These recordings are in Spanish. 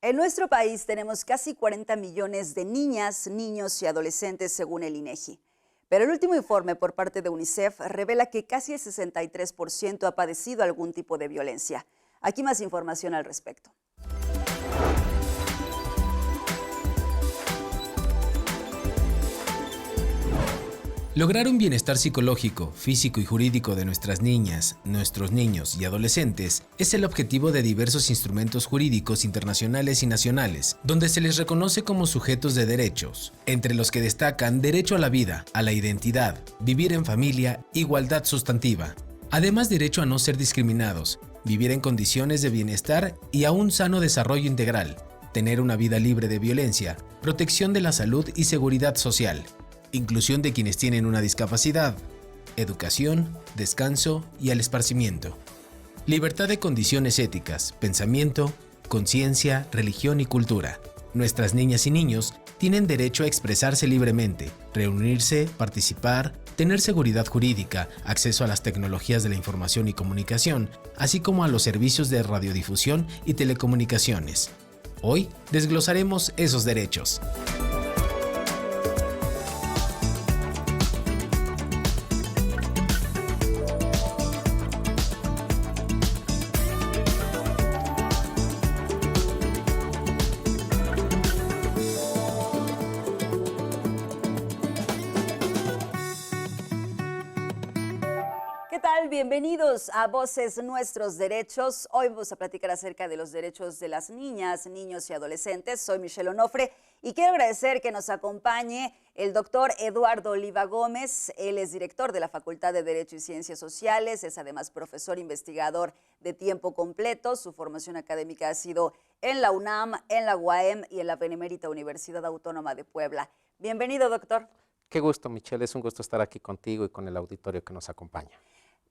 En nuestro país tenemos casi 40 millones de niñas, niños y adolescentes según el INEGI. Pero el último informe por parte de UNICEF revela que casi el 63% ha padecido algún tipo de violencia. Aquí más información al respecto. Lograr un bienestar psicológico, físico y jurídico de nuestras niñas, nuestros niños y adolescentes es el objetivo de diversos instrumentos jurídicos internacionales y nacionales, donde se les reconoce como sujetos de derechos, entre los que destacan derecho a la vida, a la identidad, vivir en familia, igualdad sustantiva. Además, derecho a no ser discriminados, vivir en condiciones de bienestar y a un sano desarrollo integral, tener una vida libre de violencia, protección de la salud y seguridad social, inclusión de quienes tienen una discapacidad, educación, descanso y al esparcimiento, libertad de condiciones éticas, pensamiento, conciencia, religión y cultura. Nuestras niñas y niños tienen derecho a expresarse libremente, reunirse, participar, tener seguridad jurídica, acceso a las tecnologías de la información y comunicación, así como a los servicios de radiodifusión y telecomunicaciones. Hoy desglosaremos esos derechos. ¿Qué tal? Bienvenidos a Voces Nuestros Derechos. Hoy vamos a platicar acerca de los derechos de las niñas, niños y adolescentes. Soy Michelle Onofre y quiero agradecer que nos acompañe el doctor Eduardo Oliva Gómez. Él es director de la Facultad de Derecho y Ciencias Sociales, es además profesor investigador de tiempo completo. Su formación académica ha sido en la UNAM, en la UAM y en la Benemérita Universidad Autónoma de Puebla. Bienvenido, doctor. Qué gusto, Michelle. Es un gusto estar aquí contigo y con el auditorio que nos acompaña.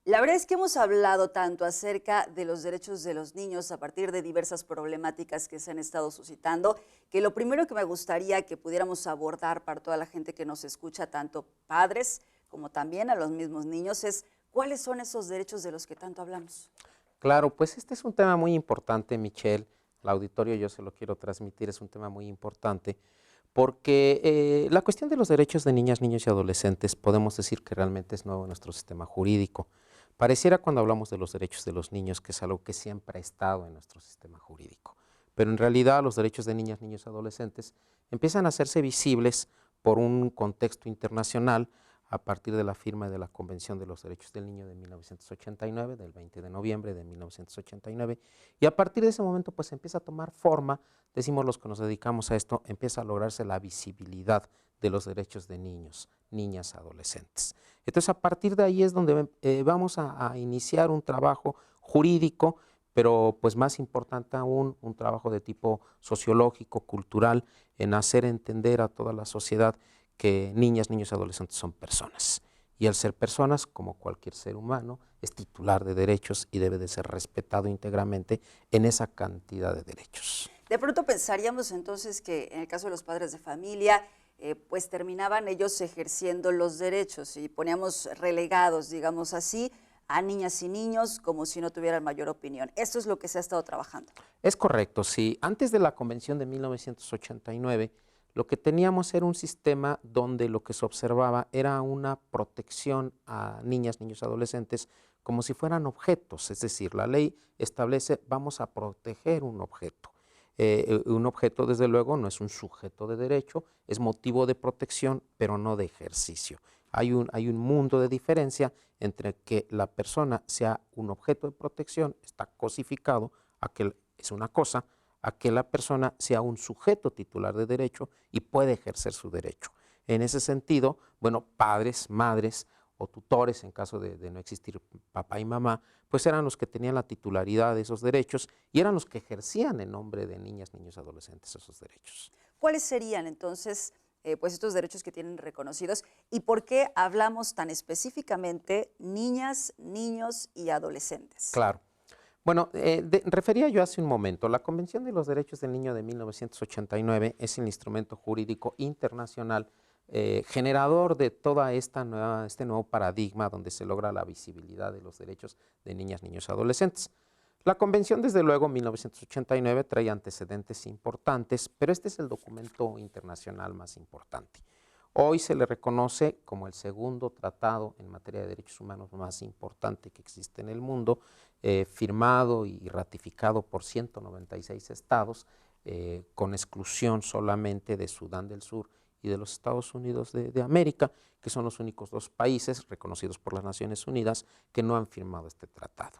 La verdad es que hemos hablado tanto acerca de los derechos de los niños a partir de diversas problemáticas que se han estado suscitando, que lo primero que me gustaría que pudiéramos abordar para toda la gente que nos escucha, tanto padres como también a los mismos niños, es cuáles son esos derechos de los que tanto hablamos. Claro, pues este es un tema muy importante, Michelle. El auditorio yo se lo quiero transmitir, es un tema muy importante, porque la cuestión de los derechos de niñas, niños y adolescentes podemos decir que realmente es nuevo en nuestro sistema jurídico. Pareciera cuando hablamos de los derechos de los niños que es algo que siempre ha estado en nuestro sistema jurídico, pero en realidad los derechos de niñas, niños y adolescentes empiezan a hacerse visibles por un contexto internacional a partir de la firma de la Convención de los Derechos del Niño de 1989, del 20 de noviembre de 1989, y a partir de ese momento pues empieza a tomar forma, decimos los que nos dedicamos a esto, empieza a lograrse la visibilidad de los derechos de niños, niñas, adolescentes. Entonces a partir de ahí es donde vamos a iniciar un trabajo jurídico, pero pues más importante aún, un trabajo de tipo sociológico, cultural, en hacer entender a toda la sociedad que niñas, niños y adolescentes son personas. Y al ser personas, como cualquier ser humano, es titular de derechos y debe de ser respetado íntegramente en esa cantidad de derechos. De pronto pensaríamos entonces que en el caso de los padres de familia, pues terminaban ellos ejerciendo los derechos y poníamos relegados, digamos así, a niñas y niños como si no tuvieran mayor opinión. Esto es lo que se ha estado trabajando. Es correcto, sí. Antes de la Convención de 1989, lo que teníamos era un sistema donde lo que se observaba era una protección a niñas, niños, adolescentes como si fueran objetos, es decir, la ley establece vamos a proteger un objeto. Un objeto, desde luego, no es un sujeto de derecho, es motivo de protección, pero no de ejercicio. Hay un mundo de diferencia entre que la persona sea un objeto de protección, está cosificado, a que es una cosa, a que la persona sea un sujeto titular de derecho y puede ejercer su derecho. En ese sentido, bueno, padres, madres o tutores, en caso de no existir papá y mamá, pues eran los que tenían la titularidad de esos derechos y eran los que ejercían en nombre de niñas, niños, adolescentes esos derechos. ¿Cuáles serían entonces pues estos derechos que tienen reconocidos y por qué hablamos tan específicamente niñas, niños y adolescentes? Claro. Bueno, refería yo hace un momento, la Convención de los Derechos del Niño de 1989 es el instrumento jurídico internacional generador de toda este nuevo paradigma donde se logra la visibilidad de los derechos de niñas, niños y adolescentes. La convención, desde luego, en 1989 trae antecedentes importantes, pero este es el documento internacional más importante. Hoy se le reconoce como el segundo tratado en materia de derechos humanos más importante que existe en el mundo, firmado y ratificado por 196 estados, con exclusión solamente de Sudán del Sur y de los Estados Unidos de América, que son los únicos dos países reconocidos por las Naciones Unidas que no han firmado este tratado.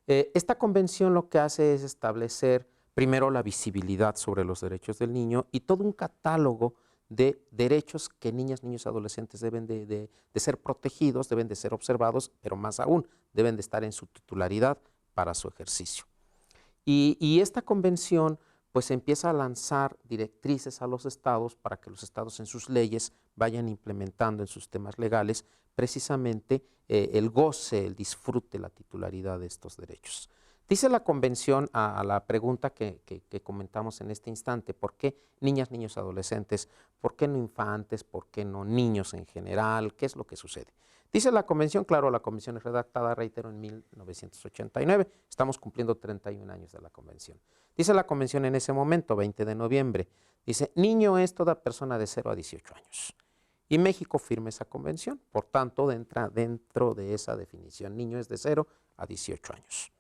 Esta convención lo que hace es establecer primero la visibilidad sobre los derechos del niño y todo un catálogo de derechos que niñas, niños y adolescentes deben de ser protegidos, deben de ser observados, pero más aún, deben de estar en su titularidad para su ejercicio. Y esta convención pues empieza a lanzar directrices a los estados para que los estados en sus leyes vayan implementando en sus temas legales precisamente el goce, el disfrute, la titularidad de estos derechos. Dice la convención a la pregunta que comentamos en este instante: ¿por qué niñas, niños, adolescentes? ¿Por qué no infantes? ¿Por qué no niños en general? ¿Qué es lo que sucede? Dice la convención, claro, la convención es redactada, reitero, en 1989, estamos cumpliendo 31 años de la convención. Dice la convención en ese momento, 20 de noviembre, dice: niño es toda persona de 0 a 18 años. Y México firma esa convención, por tanto, entra dentro de esa definición. Niño es de 0 a 18 años.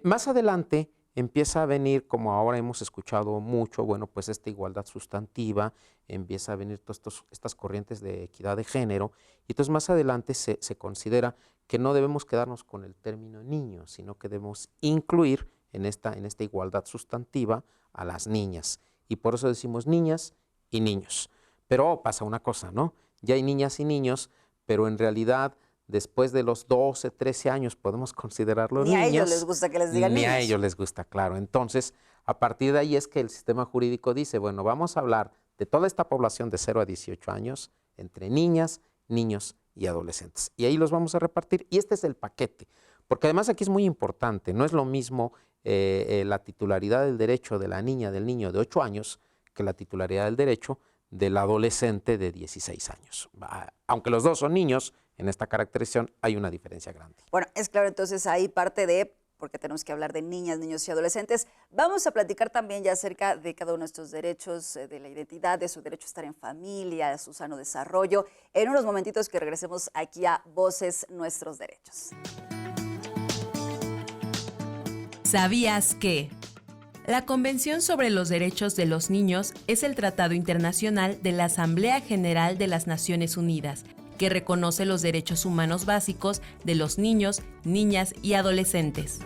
Más adelante empieza a venir, como ahora hemos escuchado mucho, bueno, pues esta igualdad sustantiva, empieza a venir todas estas corrientes de equidad de género, y entonces más adelante se considera que no debemos quedarnos con el término niño, sino que debemos incluir en esta igualdad sustantiva a las niñas, y por eso decimos niñas y niños. Pero pasa una cosa, ¿no? Ya hay niñas y niños, pero en realidad después de los 12, 13 años podemos considerarlos niños. Ni a ellos les gusta que les digan niños. Ni a ellos les gusta, claro. Entonces, a partir de ahí es que el sistema jurídico dice, bueno, vamos a hablar de toda esta población de 0 a 18 años entre niñas, niños y adolescentes. Y ahí los vamos a repartir, y este es el paquete. Porque además aquí es muy importante, no es lo mismo la titularidad del derecho de la niña, del niño de 8 años, que la titularidad del derecho del adolescente de 16 años. Aunque los dos son niños, en esta caracterización hay una diferencia grande. Bueno, es claro, entonces ahí parte de, porque tenemos que hablar de niñas, niños y adolescentes, vamos a platicar también ya acerca de cada uno de estos derechos, de la identidad, de su derecho a estar en familia, de su sano desarrollo, en unos momentitos que regresemos aquí a Voces Nuestros Derechos. ¿Sabías que? La Convención sobre los Derechos de los Niños es el tratado internacional de la Asamblea General de las Naciones Unidas, que reconoce los derechos humanos básicos de los niños, niñas y adolescentes.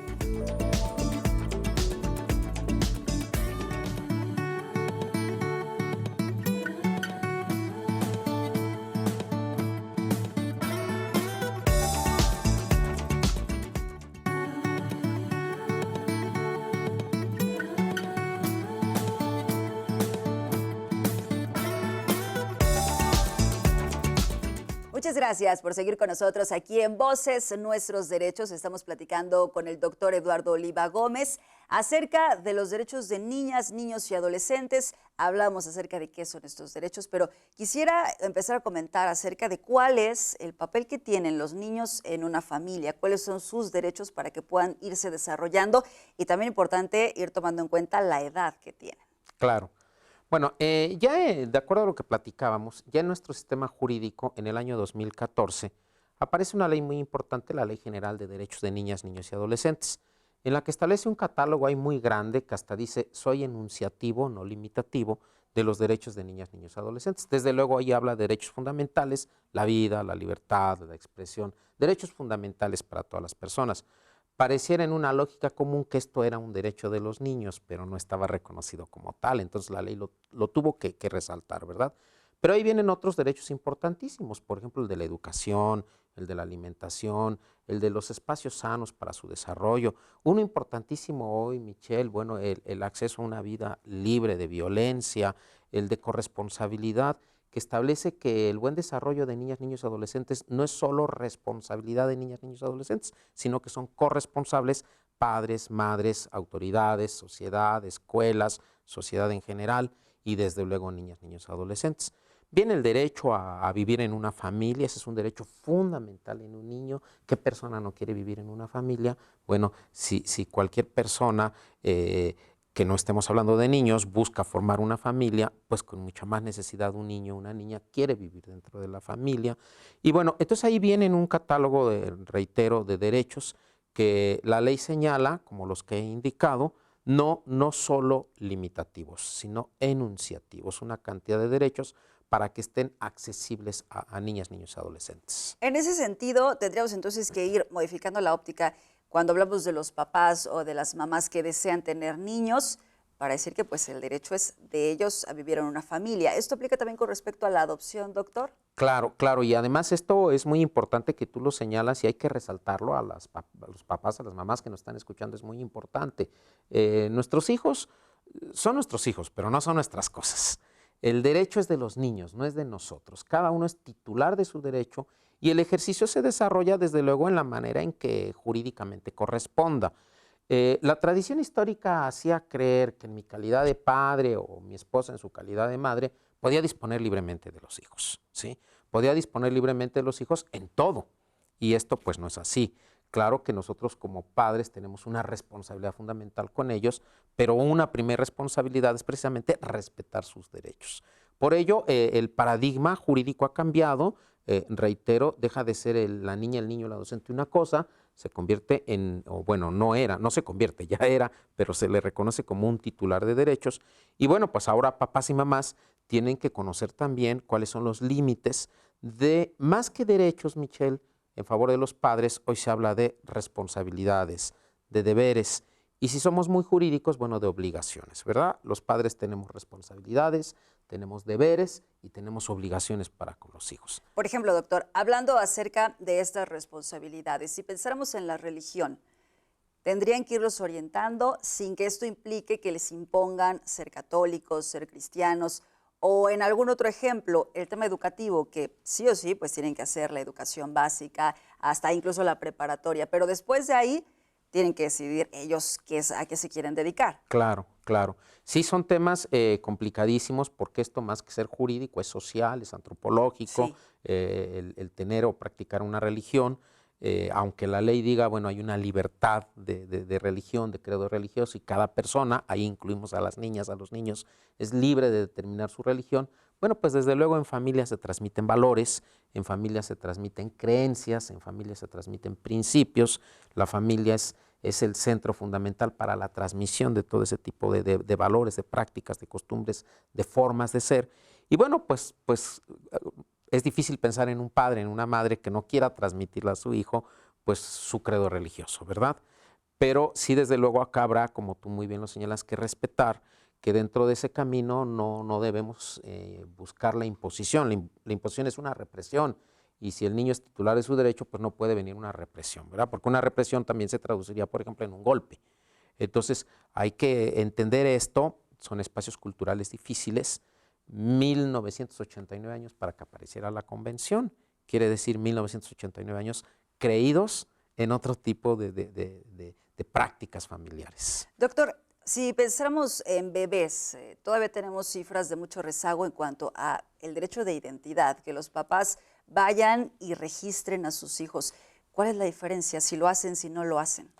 Muchas gracias por seguir con nosotros aquí en Voces Nuestros Derechos. Estamos platicando con el doctor Eduardo Oliva Gómez acerca de los derechos de niñas, niños y adolescentes. Hablamos acerca de qué son estos derechos, pero quisiera empezar a comentar acerca de cuál es el papel que tienen los niños en una familia, cuáles son sus derechos para que puedan irse desarrollando, y también importante ir tomando en cuenta la edad que tienen. Claro. Bueno, de acuerdo a lo que platicábamos, ya en nuestro sistema jurídico, en el año 2014, aparece una ley muy importante, la Ley General de Derechos de Niñas, Niños y Adolescentes, en la que establece un catálogo ahí muy grande que hasta dice, soy enunciativo, no limitativo, de los derechos de niñas, niños y adolescentes. Desde luego ahí habla de derechos fundamentales, la vida, la libertad, la expresión, derechos fundamentales para todas las personas. Pareciera en una lógica común que esto era un derecho de los niños, pero no estaba reconocido como tal, entonces la ley lo tuvo que resaltar, ¿verdad? Pero ahí vienen otros derechos importantísimos, por ejemplo, el de la educación, el de la alimentación, el de los espacios sanos para su desarrollo. Uno importantísimo hoy, Michelle, bueno, el acceso a una vida libre de violencia, el de corresponsabilidad, que establece que el buen desarrollo de niñas, niños y adolescentes no es solo responsabilidad de niñas, niños y adolescentes, sino que son corresponsables padres, madres, autoridades, sociedad, escuelas, sociedad en general y desde luego niñas, niños y adolescentes. Viene el derecho a vivir en una familia, ese es un derecho fundamental en un niño. ¿Qué persona no quiere vivir en una familia? Bueno, si cualquier persona que no estemos hablando de niños busca formar una familia, pues con mucha más necesidad un niño o una niña quiere vivir dentro de la familia. Y bueno, entonces ahí viene un catálogo, reitero, de derechos que la ley señala, como los que he indicado, no solo limitativos, sino enunciativos, una cantidad de derechos para que estén accesibles a niñas, niños y adolescentes. En ese sentido, tendríamos entonces que ir modificando la óptica cuando hablamos de los papás o de las mamás que desean tener niños, para decir que pues el derecho es de ellos a vivir en una familia. ¿Esto aplica también con respecto a la adopción, doctor? Claro, claro, y además esto es muy importante que tú lo señalas y hay que resaltarlo a los papás, a las mamás que nos están escuchando, es muy importante. Nuestros hijos son nuestros hijos, pero no son nuestras cosas. El derecho es de los niños, no es de nosotros. Cada uno es titular de su derecho y el ejercicio se desarrolla desde luego en la manera en que jurídicamente corresponda. La tradición histórica hacía creer que en mi calidad de padre o mi esposa en su calidad de madre podía disponer libremente de los hijos, ¿sí? Podía disponer libremente de los hijos en todo y esto pues no es así. Claro que nosotros como padres tenemos una responsabilidad fundamental con ellos, pero una primera responsabilidad es precisamente respetar sus derechos. Por ello, el paradigma jurídico ha cambiado, reitero, deja de ser la niña, el niño, el adolescente una cosa, se convierte en, o bueno, no se convierte, ya era, pero se le reconoce como un titular de derechos. Y bueno, pues ahora papás y mamás tienen que conocer también cuáles son los límites de, más que derechos, Michelle, en favor de los padres, hoy se habla de responsabilidades, de deberes, y si somos muy jurídicos, bueno, de obligaciones, ¿verdad? Los padres tenemos responsabilidades, tenemos deberes y tenemos obligaciones para con los hijos. Por ejemplo, doctor, hablando acerca de estas responsabilidades, si pensáramos en la religión, tendrían que irlos orientando sin que esto implique que les impongan ser católicos, ser cristianos, o en algún otro ejemplo, el tema educativo, que sí o sí, pues tienen que hacer la educación básica, hasta incluso la preparatoria, pero después de ahí tienen que decidir ellos a qué se quieren dedicar. Claro, claro. Sí, son temas complicadísimos porque esto más que ser jurídico es social, es antropológico, Sí. El tener o practicar una religión. Aunque la ley diga, bueno, hay una libertad de religión, de credo religioso, y cada persona, ahí incluimos a las niñas, a los niños, es libre de determinar su religión, bueno, pues desde luego en familia se transmiten valores, en familia se transmiten creencias, en familia se transmiten principios, la familia es el centro fundamental para la transmisión de todo ese tipo de valores, de prácticas, de costumbres, de formas de ser, y bueno, pues es difícil pensar en un padre, en una madre que no quiera transmitirle a su hijo pues su credo religioso, ¿verdad? Pero sí, desde luego acá habrá, como tú muy bien lo señalas, que respetar que dentro de ese camino no debemos buscar la imposición. La imposición es una represión y si el niño es titular de su derecho, pues no puede venir una represión, ¿verdad? Porque una represión también se traduciría, por ejemplo, en un golpe. Entonces hay que entender esto, son espacios culturales difíciles, 1989 años para que apareciera la convención, quiere decir 1989 años creídos en otro tipo de prácticas familiares. Doctor, si pensáramos en bebés, todavía tenemos cifras de mucho rezago en cuanto a el derecho de identidad, que los papás vayan y registren a sus hijos. ¿Cuál es la diferencia si lo hacen, si no lo hacen?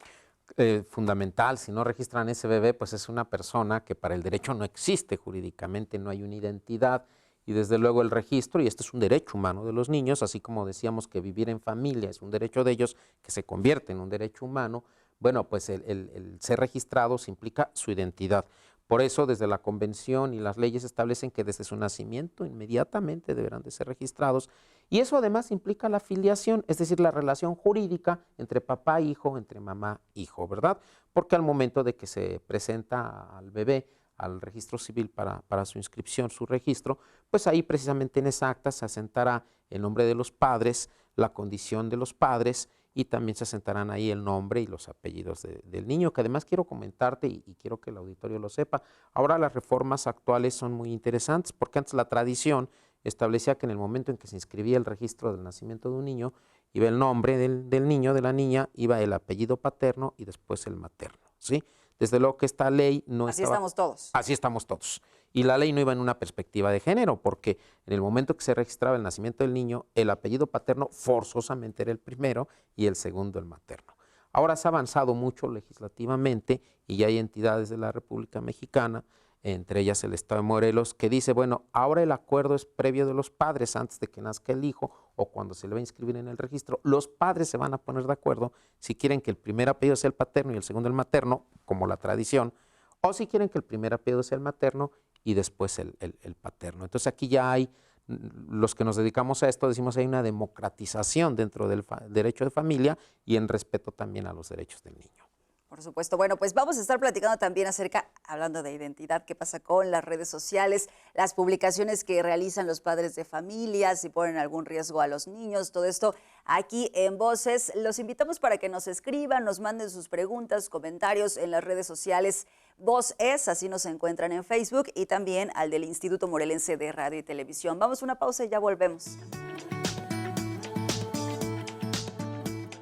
Fundamental, si no registran ese bebé, pues es una persona que para el derecho no existe jurídicamente, no hay una identidad y desde luego el registro, y esto es un derecho humano de los niños, así como decíamos que vivir en familia es un derecho de ellos que se convierte en un derecho humano, bueno, pues el ser registrados implica su identidad. Por eso, desde la Convención y las leyes establecen que desde su nacimiento inmediatamente deberán de ser registrados. Y eso además implica la filiación, es decir, la relación jurídica entre papá e hijo, entre mamá e hijo, ¿verdad? Porque al momento de que se presenta al bebé al registro civil para su inscripción, su registro, pues ahí precisamente en esa acta se asentará el nombre de los padres, la condición de los padres, y también se asentarán ahí el nombre y los apellidos del niño, que además quiero comentarte y quiero que el auditorio lo sepa. Ahora las reformas actuales son muy interesantes porque antes la tradición establecía que en el momento en que se inscribía el registro del nacimiento de un niño, iba el nombre del niño, de la niña, iba el apellido paterno y después el materno, ¿sí? Desde luego que esta ley no Así estaba... estamos todos. Así estamos todos. Y la ley no iba en una perspectiva de género, porque en el momento que se registraba el nacimiento del niño, el apellido paterno forzosamente era el primero y el segundo el materno. Ahora se ha avanzado mucho legislativamente y ya hay entidades de la República Mexicana, entre ellas el Estado de Morelos, que dice, bueno, ahora el acuerdo es previo de los padres antes de que nazca el hijo o cuando se le va a inscribir en el registro. Los padres se van a poner de acuerdo si quieren que el primer apellido sea el paterno y el segundo el materno, como la tradición, o si quieren que el primer apellido sea el materno y después el paterno. Entonces aquí ya hay, los que nos dedicamos a esto, decimos hay una democratización dentro del derecho de familia y en respeto también a los derechos del niño. Por supuesto. Bueno, pues vamos a estar platicando también acerca, hablando de identidad, qué pasa con las redes sociales, las publicaciones que realizan los padres de familia, si ponen algún riesgo a los niños, todo esto aquí en Voces. Los invitamos para que nos escriban, nos manden sus preguntas, comentarios en las redes sociales. Voz es, así nos encuentran en Facebook, y también al del Instituto Morelense de Radio y Televisión. Vamos a una pausa y ya volvemos.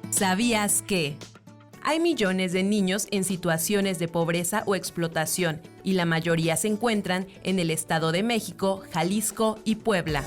¿Sabías que? Hay millones de niños en situaciones de pobreza o explotación y la mayoría se encuentran en el Estado de México, Jalisco y Puebla.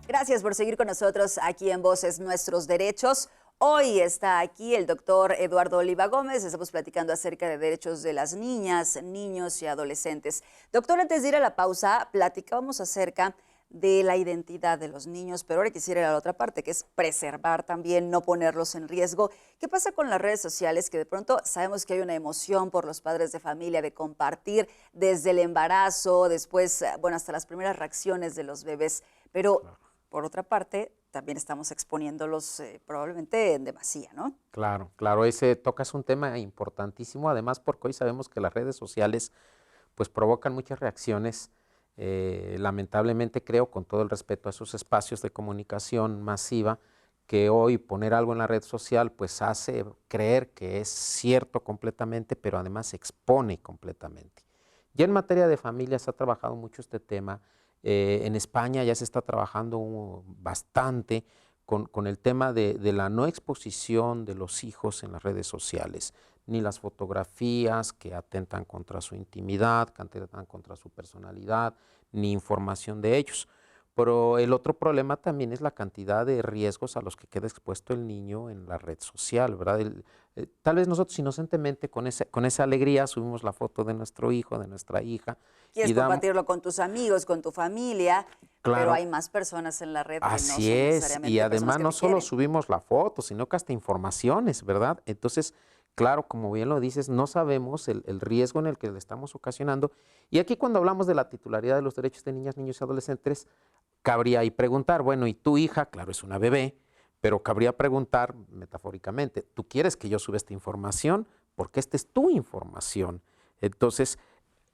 Gracias por seguir con nosotros aquí en Voces Nuestros Derechos. Hoy está aquí el doctor Eduardo Oliva Gómez. Estamos platicando acerca de derechos de las niñas, niños y adolescentes. Doctor, antes de ir a la pausa, platicábamos acerca de la identidad de los niños, pero ahora quisiera ir a la otra parte, que es preservar también, no ponerlos en riesgo. ¿Qué pasa con las redes sociales? Que de pronto sabemos que hay una emoción por los padres de familia de compartir desde el embarazo, después, bueno, hasta las primeras reacciones de los bebés, pero por otra parte, también estamos exponiéndolos probablemente en demasía, ¿no? Claro, claro, tocas un tema importantísimo, además porque hoy sabemos que las redes sociales pues provocan muchas reacciones, lamentablemente creo, con todo el respeto a esos espacios de comunicación masiva, que hoy poner algo en la red social pues hace creer que es cierto completamente, pero además se expone completamente. Ya en materia de familia se ha trabajado mucho este tema. En España ya se está trabajando bastante con el tema de la no exposición de los hijos en las redes sociales, ni las fotografías que atentan contra su intimidad, que atentan contra su personalidad, ni información de ellos. Pero el otro problema también es la cantidad de riesgos a los que queda expuesto el niño en la red social, ¿verdad? Tal vez nosotros inocentemente con esa alegría subimos la foto de nuestro hijo, de nuestra hija. Quieres compartirlo con tus amigos, con tu familia, claro, pero hay más personas en la red que no son así es, necesariamente y además que no te solo quieren. subimos la foto, sino que hasta informaciones, ¿verdad? Entonces, claro, como bien lo dices, no sabemos el riesgo en el que le estamos ocasionando. Y aquí cuando hablamos de la titularidad de los derechos de niñas, niños y adolescentes, cabría ahí preguntar, bueno, ¿y tu hija? Claro, es una bebé, pero cabría preguntar metafóricamente, ¿tú quieres que yo suba esta información? Porque esta es tu información. Entonces,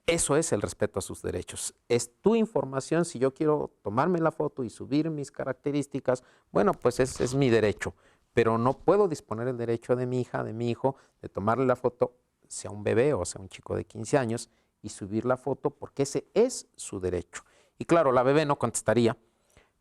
eso es el respeto a sus derechos. Es tu información. Si yo quiero tomarme la foto y subir mis características, bueno, pues es mi derecho. Pero no puedo disponer el derecho de mi hija, de mi hijo, de tomarle la foto, sea un bebé o sea un chico de 15 años, y subir la foto porque ese es su derecho. Y claro, la bebé no contestaría,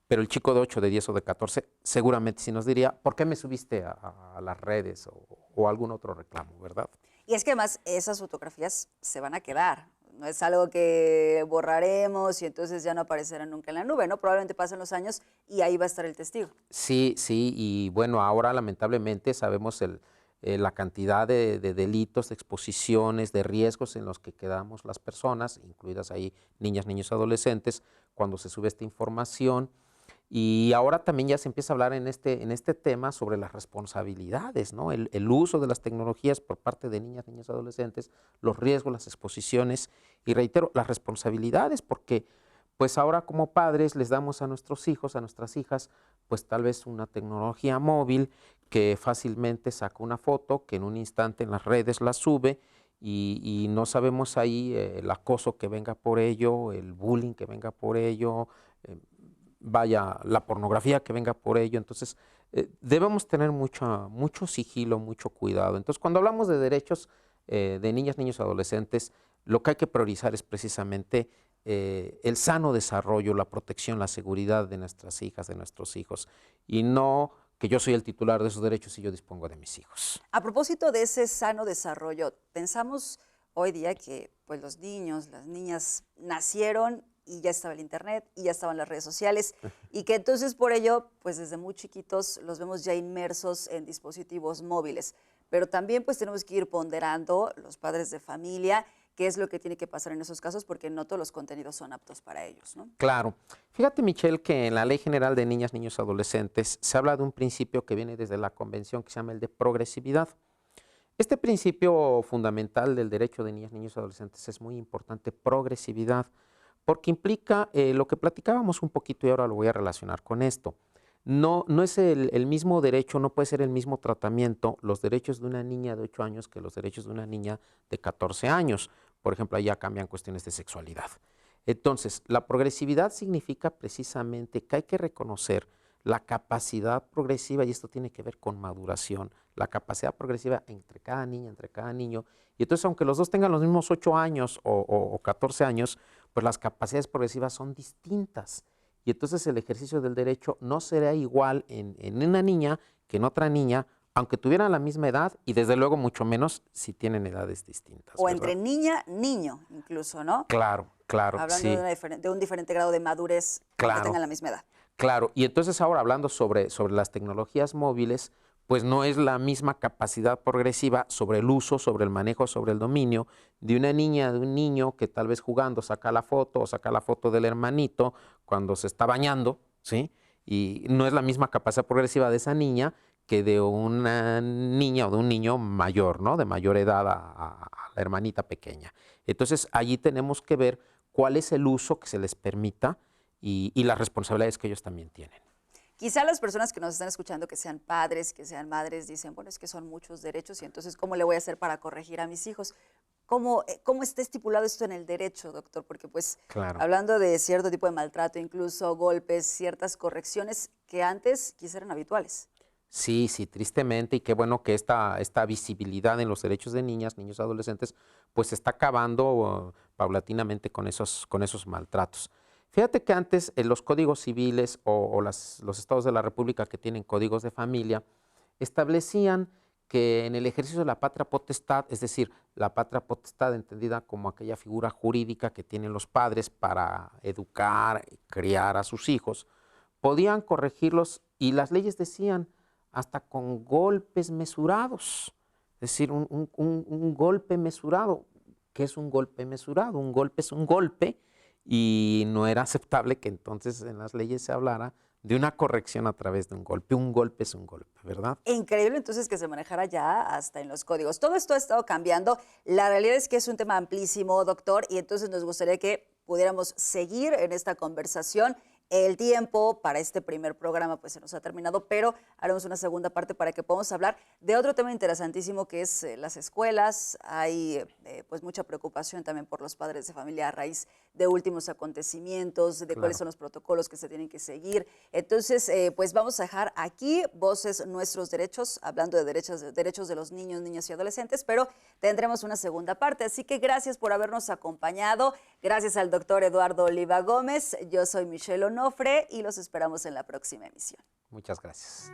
pero el chico de 8, de 10 o de 14 seguramente sí nos diría, ¿por qué me subiste a las redes o algún otro reclamo, verdad? Y es que además esas fotografías se van a quedar. No es algo que borraremos y entonces ya no aparecerán nunca en la nube, ¿no? Probablemente pasen los años y ahí va a estar el testigo. Sí, sí, y bueno, ahora lamentablemente sabemos la cantidad de delitos, de exposiciones, de riesgos en los que quedamos las personas, incluidas ahí niñas, niños, adolescentes, cuando se sube esta información. Y ahora también ya se empieza a hablar en este tema sobre las responsabilidades, ¿no? El uso de las tecnologías por parte de niñas, niños, adolescentes, los riesgos, las exposiciones y reitero, las responsabilidades, porque pues ahora como padres les damos a nuestros hijos, a nuestras hijas, pues tal vez una tecnología móvil que fácilmente saca una foto, que en un instante en las redes la sube y no sabemos ahí el acoso que venga por ello, el bullying que venga por ello, vaya la pornografía que venga por ello. Entonces, debemos tener mucho sigilo, mucho cuidado. Entonces, cuando hablamos de derechos de niñas, niños y adolescentes, lo que hay que priorizar es precisamente el sano desarrollo, la protección, la seguridad de nuestras hijas, de nuestros hijos, y no que yo soy el titular de esos derechos y yo dispongo de mis hijos. A propósito de ese sano desarrollo, pensamos hoy día que pues, los niños, las niñas nacieron y ya estaba el internet y ya estaban las redes sociales y que entonces por ello, pues desde muy chiquitos los vemos ya inmersos en dispositivos móviles. Pero también pues tenemos que ir ponderando los padres de familia qué es lo que tiene que pasar en esos casos porque no todos los contenidos son aptos para ellos, ¿no? Claro. Fíjate, Michelle, que en la Ley General de Niñas, Niños y Adolescentes se habla de un principio que viene desde la Convención que se llama el de progresividad. Este principio fundamental del derecho de niñas, niños y adolescentes es muy importante, progresividad, porque implica lo que platicábamos un poquito y ahora lo voy a relacionar con esto. No es el mismo derecho, no puede ser el mismo tratamiento los derechos de una niña de 8 años que los derechos de una niña de 14 años. Por ejemplo, ahí ya cambian cuestiones de sexualidad. Entonces, la progresividad significa precisamente que hay que reconocer la capacidad progresiva, y esto tiene que ver con maduración, la capacidad progresiva entre cada niña, entre cada niño. Y entonces, aunque los dos tengan los mismos 8 años o 14 años, pues las capacidades progresivas son distintas. Y entonces el ejercicio del derecho no será igual en una niña que en otra niña, aunque tuvieran la misma edad y desde luego mucho menos si tienen edades distintas. O ¿verdad? entre niña, niño incluso, ¿no? Claro, Hablando sí. de un diferente grado de madurez, Claro. que tengan la misma edad. Claro, y entonces ahora hablando sobre las tecnologías móviles, pues no es la misma capacidad progresiva sobre el uso, sobre el manejo, sobre el dominio de una niña, de un niño que tal vez jugando saca la foto o saca la foto del hermanito cuando se está bañando, ¿sí? Y no es la misma capacidad progresiva de esa niña que de una niña o de un niño mayor, ¿no? De mayor edad a la hermanita pequeña. Entonces allí tenemos que ver cuál es el uso que se les permita y las responsabilidades que ellos también tienen. Quizá las personas que nos están escuchando, que sean padres, que sean madres, dicen, bueno, es que son muchos derechos y entonces, ¿cómo le voy a hacer para corregir a mis hijos? ¿Cómo está estipulado esto en el derecho, doctor? Porque pues Claro. hablando de cierto tipo de maltrato, incluso golpes, ciertas correcciones que antes quizá eran habituales. Sí, tristemente, y qué bueno que esta visibilidad en los derechos de niñas, niños y adolescentes, pues se está acabando paulatinamente con esos maltratos. Fíjate que antes los códigos civiles o los estados de la República que tienen códigos de familia establecían que en el ejercicio de la patria potestad, es decir, la patria potestad entendida como aquella figura jurídica que tienen los padres para educar y criar a sus hijos, podían corregirlos y las leyes decían hasta con golpes mesurados, es decir, un golpe mesurado. ¿Qué es un golpe mesurado? Un golpe es un golpe y no era aceptable que entonces en las leyes se hablara de una corrección a través de un golpe. Un golpe es un golpe, ¿verdad? Increíble entonces que se manejara ya hasta en los códigos. Todo esto ha estado cambiando. La realidad es que es un tema amplísimo, doctor, y entonces nos gustaría que pudiéramos seguir en esta conversación. El tiempo para este primer programa pues se nos ha terminado, pero haremos una segunda parte para que podamos hablar de otro tema interesantísimo que es las escuelas. Hay pues mucha preocupación también por los padres de familia a raíz de últimos acontecimientos, de cuáles son los protocolos que se tienen que seguir. Entonces, pues vamos a dejar aquí Voces Nuestros Derechos, hablando de derechos de los niños, niñas y adolescentes, pero tendremos una segunda parte. Así que gracias por habernos acompañado. Gracias al doctor Eduardo Oliva Gómez. Yo soy Michelle Onofre y los esperamos en la próxima emisión. Muchas gracias.